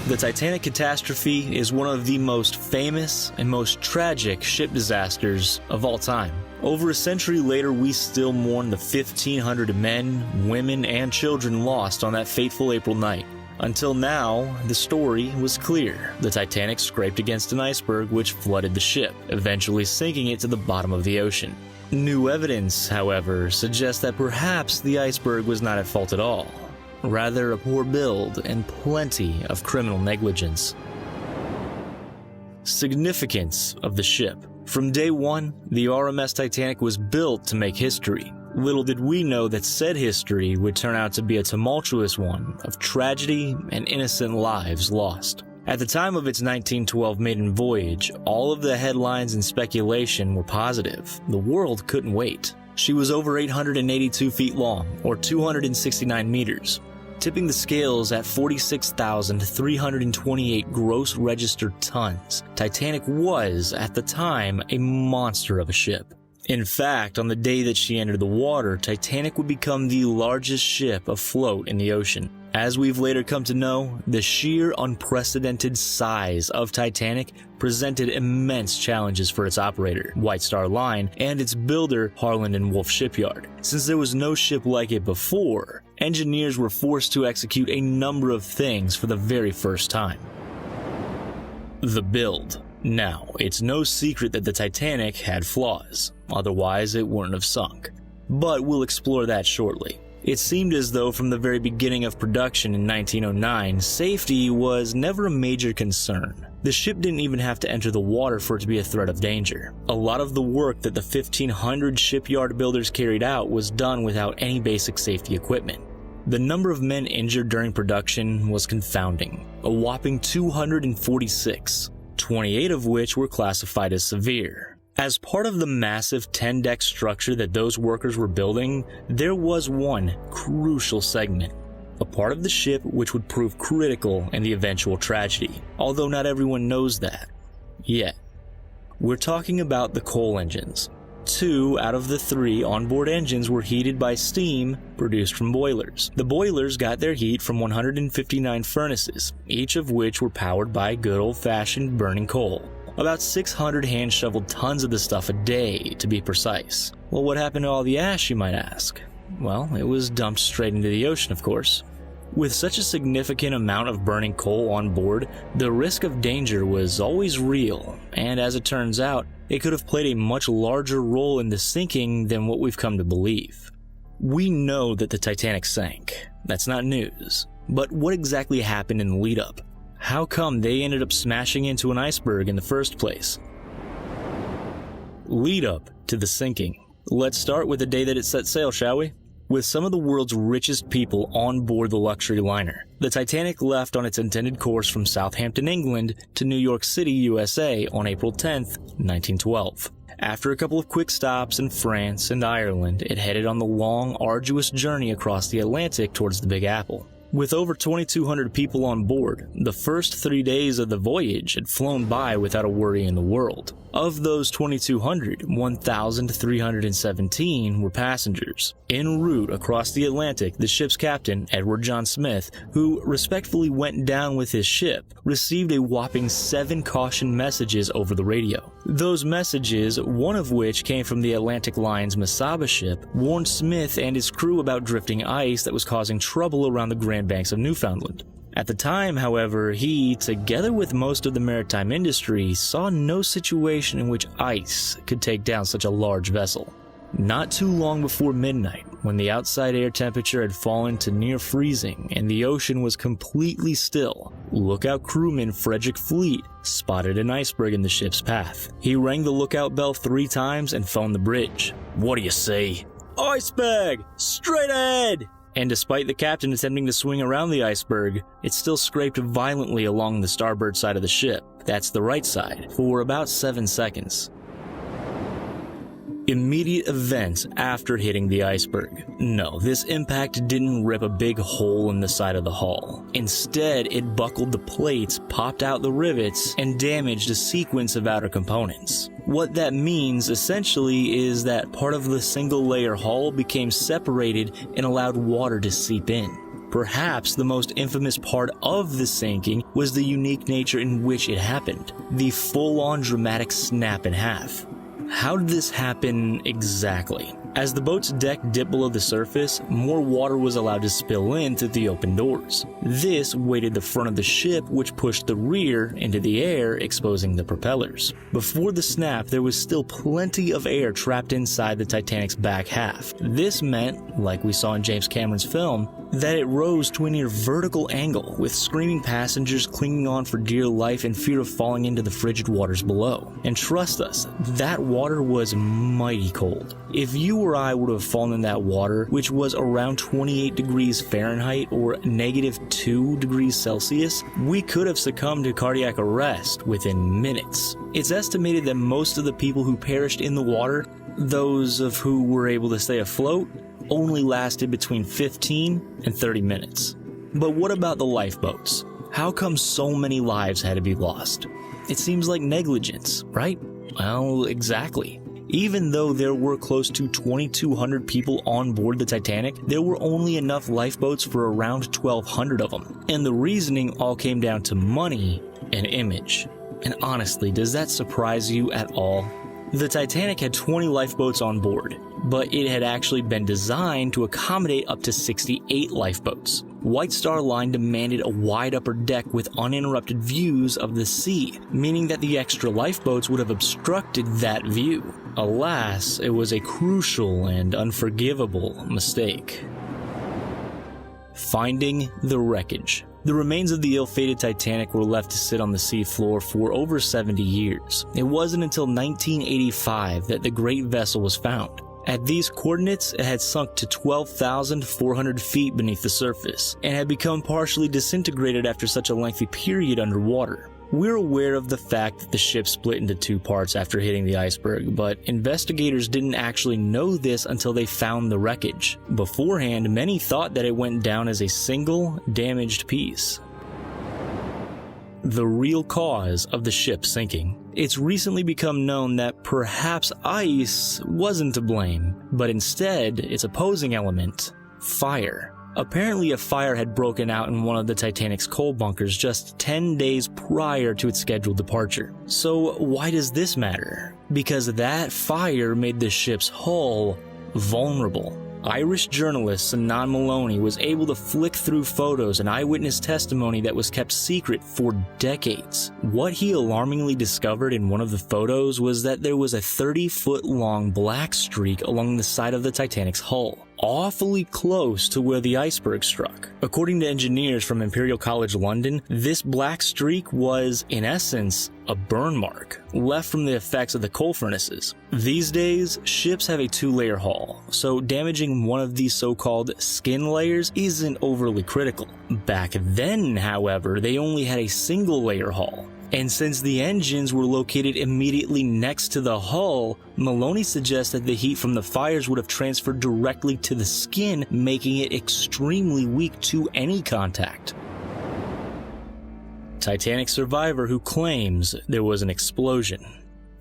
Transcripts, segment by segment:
The Titanic catastrophe is one of the most famous and most tragic ship disasters of all time. Over a century later, we still mourn the 1,500 men, women, and children lost on that fateful April night. Until now, the story was clear. The Titanic scraped against an iceberg which flooded the ship, eventually sinking it to the bottom of the ocean. New evidence, however, suggests that perhaps the iceberg was not at fault at all. Rather, a poor build and plenty of criminal negligence. Significance of the ship. From day one, the RMS Titanic was built to make history. Little did we know that said history would turn out to be a tumultuous one of tragedy and innocent lives lost. At the time of its 1912 maiden voyage, all of the headlines and speculation were positive. The world couldn't wait. She was over 882 feet long, or 269 meters, tipping the scales at 46,328 gross registered tons. Titanic was, at the time, a monster of a ship. In fact, on the day that she entered the water, Titanic would become the largest ship afloat in the ocean. As we've later come to know, the sheer unprecedented size of Titanic presented immense challenges for its operator, White Star Line, and its builder, Harland and Wolff Shipyard. Since there was no ship like it before, engineers were forced to execute a number of things for the very first time. The build. Now, it's no secret that the Titanic had flaws, otherwise it wouldn't have sunk. But we'll explore that shortly. It seemed as though from the very beginning of production in 1909, safety was never a major concern. The ship didn't even have to enter the water for it to be a threat of danger. A lot of the work that the 1,500 shipyard builders carried out was done without any basic safety equipment. The number of men injured during production was confounding, a whopping 246. 28 of which were classified as severe. As part of the massive 10-deck structure that those workers were building, there was one crucial segment, a part of the ship which would prove critical in the eventual tragedy, although not everyone knows that yet. We're talking about the coal engines. 2 out of the 3 onboard engines were heated by steam produced from boilers. The boilers got their heat from 159 furnaces, each of which were powered by good old-fashioned burning coal. About 600 hand-shoveled tons of the stuff a day, to be precise. Well, what happened to all the ash, you might ask? Well, it was dumped straight into the ocean, of course. With such a significant amount of burning coal on board, the risk of danger was always real, and as it turns out, it could have played a much larger role in the sinking than what we've come to believe. We know that the Titanic sank. That's not news. But what exactly happened in the lead-up? How come they ended up smashing into an iceberg in the first place? Lead-up to the sinking. Let's start with the day that it set sail, shall we? With some of the world's richest people on board the luxury liner, the Titanic left on its intended course from Southampton, England to New York City, USA on April 10, 1912. After a couple of quick stops in France and Ireland, it headed on the long, arduous journey across the Atlantic towards the Big Apple. With over 2,200 people on board, the first 3 days of the voyage had flown by without a worry in the world. Of those 2,200, 1,317 were passengers. En route across the Atlantic, the ship's captain, Edward John Smith, who respectfully went down with his ship, received a whopping 7 caution messages over the radio. Those messages, one of which came from the Atlantic Line's Mesaba ship, warned Smith and his crew about drifting ice that was causing trouble around the Grand Banks of Newfoundland. At the time, however, he, together with most of the maritime industry, saw no situation in which ice could take down such a large vessel. Not too long before midnight, when the outside air temperature had fallen to near freezing and the ocean was completely still, lookout crewman Frederick Fleet spotted an iceberg in the ship's path. He rang the lookout bell 3 times and phoned the bridge. "What do you say?" "Iceberg! Straight ahead!" And despite the captain attempting to swing around the iceberg, it still scraped violently along the starboard side of the ship, that's the right side, for about 7 seconds. Immediate events after hitting the iceberg. No, this impact didn't rip a big hole in the side of the hull. Instead, it buckled the plates, popped out the rivets, and damaged a sequence of outer components. What that means, essentially, is that part of the single-layer hull became separated and allowed water to seep in. Perhaps the most infamous part of the sinking was the unique nature in which it happened, the full-on dramatic snap in half. How did this happen exactly? As the boat's deck dipped below the surface, more water was allowed to spill in through the open doors. This weighted the front of the ship, which pushed the rear into the air, exposing the propellers. Before the snap, there was still plenty of air trapped inside the Titanic's back half. This meant, like we saw in James Cameron's film, that it rose to a near vertical angle, with screaming passengers clinging on for dear life in fear of falling into the frigid waters below. And trust us, that water was mighty cold. If you or I would have fallen in that water, which was around 28 degrees Fahrenheit or -2 degrees Celsius, we could have succumbed to cardiac arrest within minutes. It's estimated that most of the people who perished in the water, those of who were able to stay afloat, only lasted between 15 and 30 minutes. But what about the lifeboats? How come so many lives had to be lost? It seems like negligence, right? Well, exactly. Even though there were close to 2,200 people on board the Titanic, there were only enough lifeboats for around 1,200 of them. And the reasoning all came down to money and image. And honestly, does that surprise you at all? The Titanic had 20 lifeboats on board, but it had actually been designed to accommodate up to 68 lifeboats. White Star Line demanded a wide upper deck with uninterrupted views of the sea, meaning that the extra lifeboats would have obstructed that view. Alas, it was a crucial and unforgivable mistake. Finding the wreckage. The remains of the ill-fated Titanic were left to sit on the seafloor for over 70 years. It wasn't until 1985 that the great vessel was found. At these coordinates, it had sunk to 12,400 feet beneath the surface, and had become partially disintegrated after such a lengthy period underwater. We're aware of the fact that the ship split into two parts after hitting the iceberg, but investigators didn't actually know this until they found the wreckage. Beforehand, many thought that it went down as a single, damaged piece. The real cause of the ship sinking. It's recently become known that perhaps ice wasn't to blame, but instead its opposing element, fire. Apparently a fire had broken out in one of the Titanic's coal bunkers just 10 days prior to its scheduled departure. So why does this matter? Because that fire made the ship's hull vulnerable. Irish journalist Sinan Maloney was able to flick through photos and eyewitness testimony that was kept secret for decades. What he alarmingly discovered in one of the photos was that there was a 30-foot-long black streak along the side of the Titanic's hull, awfully close to where the iceberg struck. According to engineers from Imperial College London, this black streak was, in essence, a burn mark left from the effects of the coal furnaces. These days, ships have a two-layer hull, so damaging one of these so-called skin layers isn't overly critical. Back then, however, they only had a single-layer hull. And since the engines were located immediately next to the hull, Maloney suggests that the heat from the fires would have transferred directly to the skin, making it extremely weak to any contact. Titanic survivor who claims there was an explosion.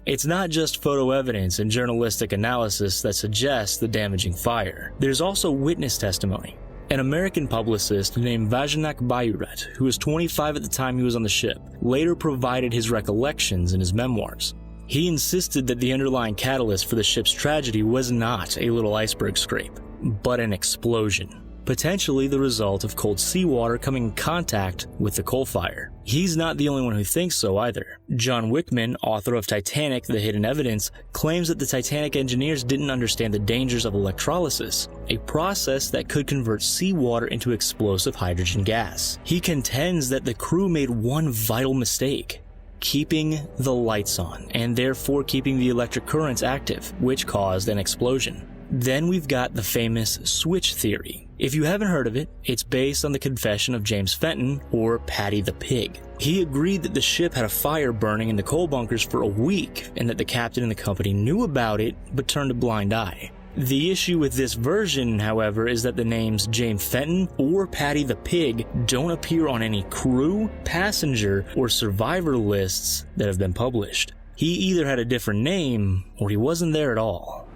It's not just photo evidence and journalistic analysis that suggests the damaging fire. There's also witness testimony. An American publicist named Vajnak Bayuret, who was 25 at the time he was on the ship, later provided his recollections in his memoirs. He insisted that the underlying catalyst for the ship's tragedy was not a little iceberg scrape, but an explosion, potentially the result of cold seawater coming in contact with the coal fire. He's not the only one who thinks so either. John Wickman, author of Titanic: The Hidden Evidence, claims that the Titanic engineers didn't understand the dangers of electrolysis, a process that could convert seawater into explosive hydrogen gas. He contends that the crew made one vital mistake: keeping the lights on, and therefore keeping the electric currents active, which caused an explosion. Then we've got the famous switch theory. If you haven't heard of it, it's based on the confession of James Fenton, or Paddy the Pig. He agreed that the ship had a fire burning in the coal bunkers for a week, and that the captain and the company knew about it, but turned a blind eye. The issue with this version, however, is that the names James Fenton or Paddy the Pig don't appear on any crew, passenger, or survivor lists that have been published. He either had a different name, or he wasn't there at all.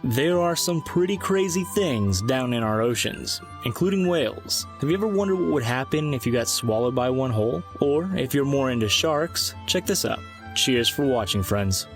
There are some pretty crazy things down in our oceans, including whales. Have you ever wondered what would happen if you got swallowed by one whole? Or if you're more into sharks, check this out. Cheers for watching, friends.